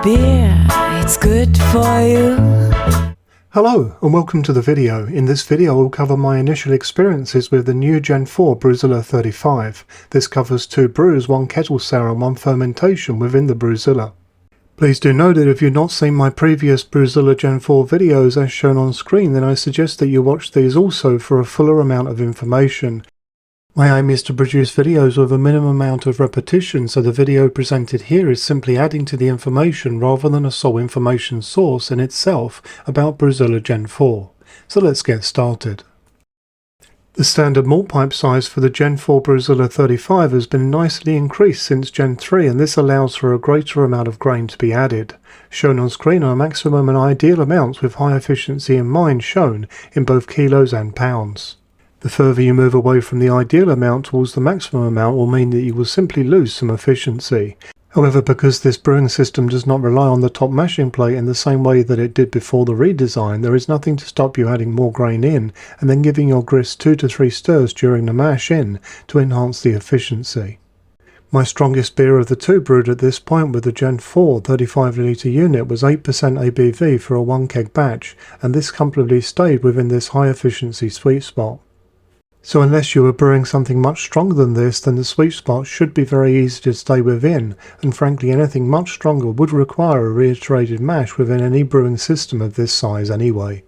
beer, it's good for you. Hello and welcome to the video. In this video I will cover my initial experiences with the new Gen 4 Brewzilla 35. This covers 2 brews, 1 kettle sour and 1 fermentation within the Brewzilla. Please do note that if you've not seen my previous Brewzilla Gen 4 videos as shown on screen, then I suggest that you watch these also for a fuller amount of information. My aim is to produce videos with a minimum amount of repetition, so the video presented here is simply adding to the information rather than a sole information source in itself about Brewzilla Gen 4. So let's get started. The standard malt pipe size for the Gen 4 Brewzilla 35 has been nicely increased since Gen 3, and this allows for a greater amount of grain to be added. Shown on screen are maximum and ideal amounts with high efficiency in mind shown in both kilos and pounds. The further you move away from the ideal amount towards the maximum amount will mean that you will simply lose some efficiency. However, because this brewing system does not rely on the top mashing plate in the same way that it did before the redesign, there is nothing to stop you adding more grain in and then giving your grist 2 to 3 stirs during the mash in to enhance the efficiency. My strongest beer of the 2 brewed at this point with the Gen 4 35 litre unit was 8% ABV for a 1 keg batch, and this comfortably stayed within this high efficiency sweet spot. So unless you are brewing something much stronger than this, then the sweet spot should be very easy to stay within, and frankly anything much stronger would require a reiterated mash within any brewing system of this size anyway.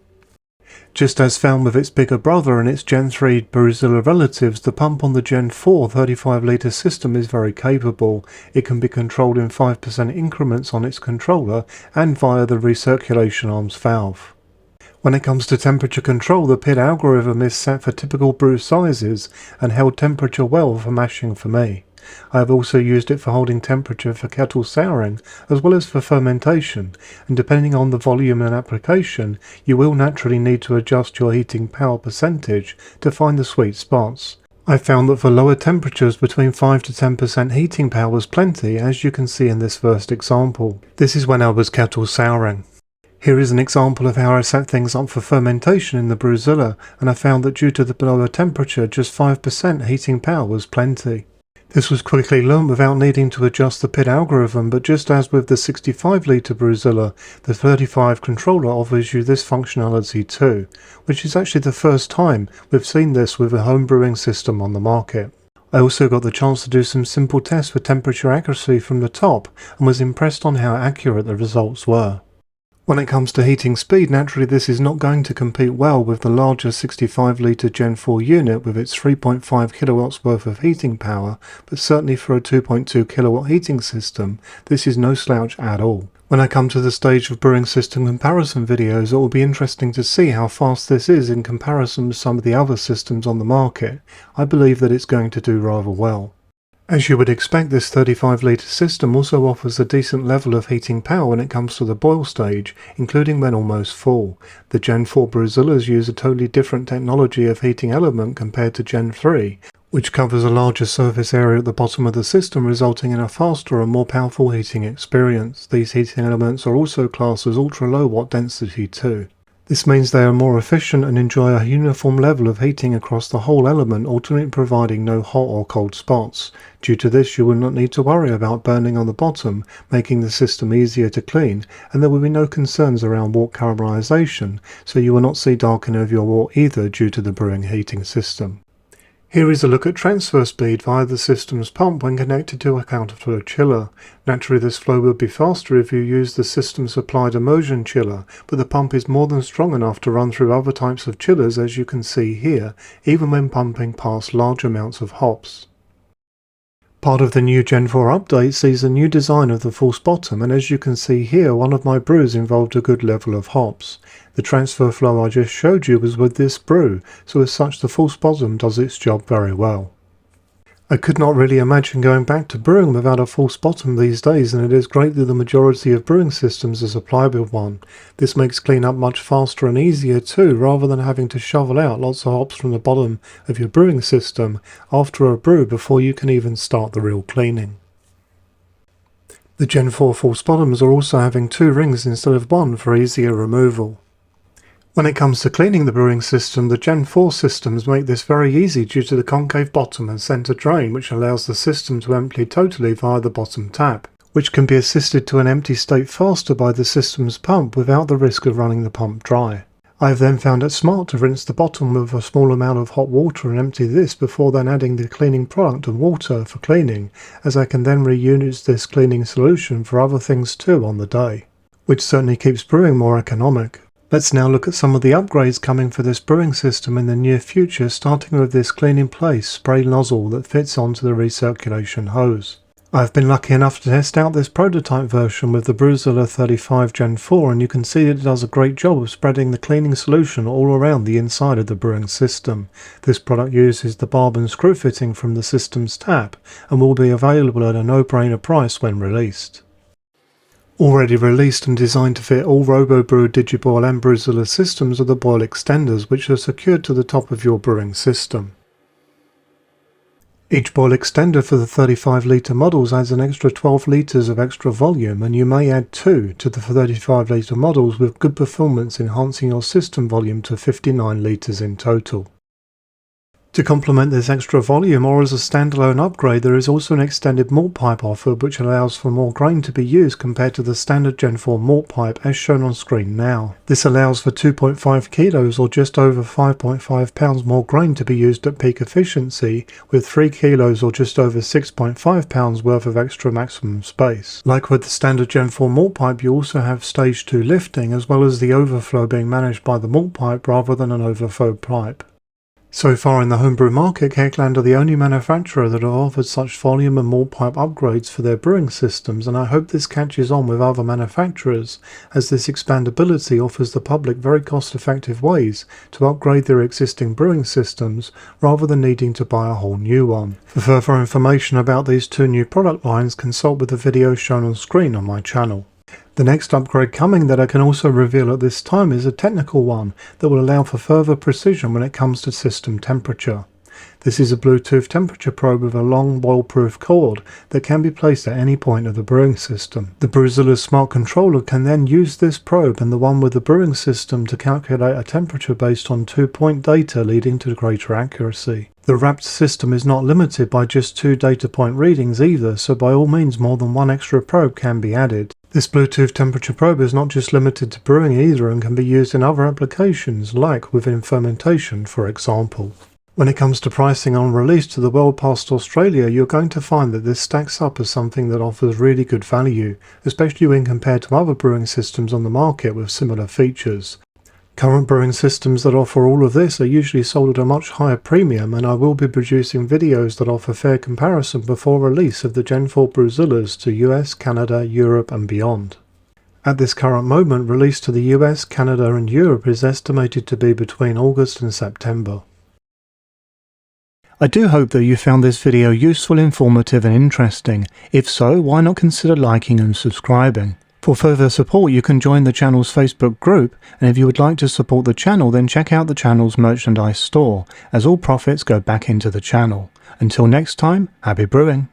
Just as found with its bigger brother and its Gen 3 Brewzilla relatives, the pump on the Gen 4 35 litre system is very capable. It can be controlled in 5% increments on its controller and via the recirculation arms valve. When it comes to temperature control, the PID algorithm is set for typical brew sizes and held temperature well for mashing for me. I have also used it for holding temperature for kettle souring as well as for fermentation, and depending on the volume and application, you will naturally need to adjust your heating power percentage to find the sweet spots. I found that for lower temperatures between 5 to 10% heating power was plenty, as you can see in this first example. This is when I was kettle souring. Here is an example of how I set things up for fermentation in the Brewzilla, and I found that due to the lower temperature, just 5% heating power was plenty. This was quickly learnt without needing to adjust the PID algorithm, but just as with the 65 litre Brewzilla, the 35 controller offers you this functionality too, which is actually the first time we've seen this with a home brewing system on the market. I also got the chance to do some simple tests for temperature accuracy from the top, and was impressed on how accurate the results were. When it comes to heating speed, naturally this is not going to compete well with the larger 65 litre Gen 4 unit with its 3.5 kilowatts worth of heating power, but certainly for a 2.2 kilowatt heating system, this is no slouch at all. When I come to the stage of brewing system comparison videos, it will be interesting to see how fast this is in comparison to some of the other systems on the market. I believe that it's going to do rather well. As you would expect, this 35 litre system also offers a decent level of heating power when it comes to the boil stage, including when almost full. The Gen 4 Brewzillas use a totally different technology of heating element compared to Gen 3, which covers a larger surface area at the bottom of the system, resulting in a faster and more powerful heating experience. These heating elements are also classed as ultra low watt density too. This means they are more efficient and enjoy a uniform level of heating across the whole element, ultimately providing no hot or cold spots. Due to this, you will not need to worry about burning on the bottom, making the system easier to clean, and there will be no concerns around wort caramelization, so you will not see darkening of your wort either due to the brewing heating system. Here is a look at transfer speed via the system's pump when connected to a counterflow chiller. Naturally this flow will be faster if you use the system supplied immersion chiller, but the pump is more than strong enough to run through other types of chillers, as you can see here, even when pumping past large amounts of hops. Part of the new Gen 4 update sees a new design of the false bottom, and as you can see here, one of my brews involved a good level of hops. The transfer flow I just showed you was with this brew, so as such the false bottom does its job very well. I could not really imagine going back to brewing without a false bottom these days, and it is great that the majority of brewing systems are supplied with one. This makes cleanup much faster and easier too, rather than having to shovel out lots of hops from the bottom of your brewing system after a brew before you can even start the real cleaning. The Gen 4 false bottoms are also having 2 rings instead of 1 for easier removal. When it comes to cleaning the brewing system, the Gen 4 systems make this very easy due to the concave bottom and centre drain, which allows the system to empty totally via the bottom tap. which can be assisted to an empty state faster by the system's pump without the risk of running the pump dry. I have then found it smart to rinse the bottom with a small amount of hot water and empty this before then adding the cleaning product and water for cleaning, as I can then reuse this cleaning solution for other things too on the day, which certainly keeps brewing more economic. Let's now look at some of the upgrades coming for this brewing system in the near future, starting with this clean in place spray nozzle that fits onto the recirculation hose. I've been lucky enough to test out this prototype version with the Brewzilla 35 Gen 4, and you can see that it does a great job of spreading the cleaning solution all around the inside of the brewing system. This product uses the barb and screw fitting from the system's tap and will be available at a no-brainer price when released. Already released and designed to fit all RoboBrew, Digiboil and Brewzilla systems are the boil extenders, which are secured to the top of your brewing system. Each boil extender for the 35 litre models adds an extra 12 litres of extra volume, and you may add 2 to the 35 litre models with good performance, enhancing your system volume to 59 litres in total. To complement this extra volume, or as a standalone upgrade, there is also an extended malt pipe offered, which allows for more grain to be used compared to the standard Gen 4 malt pipe as shown on screen now. This allows for 2.5 kilos or just over 5.5 pounds more grain to be used at peak efficiency, with 3 kilos or just over 6.5 pounds worth of extra maximum space. Like with the standard Gen 4 malt pipe, you also have stage 2 lifting, as well as the overflow being managed by the malt pipe rather than an overflow pipe. So far in the homebrew market, Kirkland are the only manufacturer that have offered such volume and malt pipe upgrades for their brewing systems, and I hope this catches on with other manufacturers, as this expandability offers the public very cost-effective ways to upgrade their existing brewing systems rather than needing to buy a whole new one. For further information about these two new product lines, consult with the video shown on screen on my channel. The next upgrade coming that I can also reveal at this time is a technical one that will allow for further precision when it comes to system temperature. This is a Bluetooth temperature probe with a long boil-proof cord that can be placed at any point of the brewing system. The Brewzilla smart controller can then use this probe and the one with the brewing system to calculate a temperature based on 2-point data, leading to greater accuracy. The wrapped system is not limited by just 2 data point readings either, so by all means more than one extra probe can be added. This Bluetooth temperature probe is not just limited to brewing either, and can be used in other applications like within fermentation, for example. When it comes to pricing on release to the world past Australia, you're going to find that this stacks up as something that offers really good value, especially when compared to other brewing systems on the market with similar features. Current brewing systems that offer all of this are usually sold at a much higher premium, and I will be producing videos that offer fair comparison before release of the Gen 4 Brewzillas to US, Canada, Europe and beyond. At this current moment, release to the US, Canada and Europe is estimated to be between August and September. I do hope that you found this video useful, informative and interesting. If so, why not consider liking and subscribing? For further support, you can join the channel's Facebook group, and if you would like to support the channel, then check out the channel's merchandise store, as all profits go back into the channel. Until next time, happy brewing!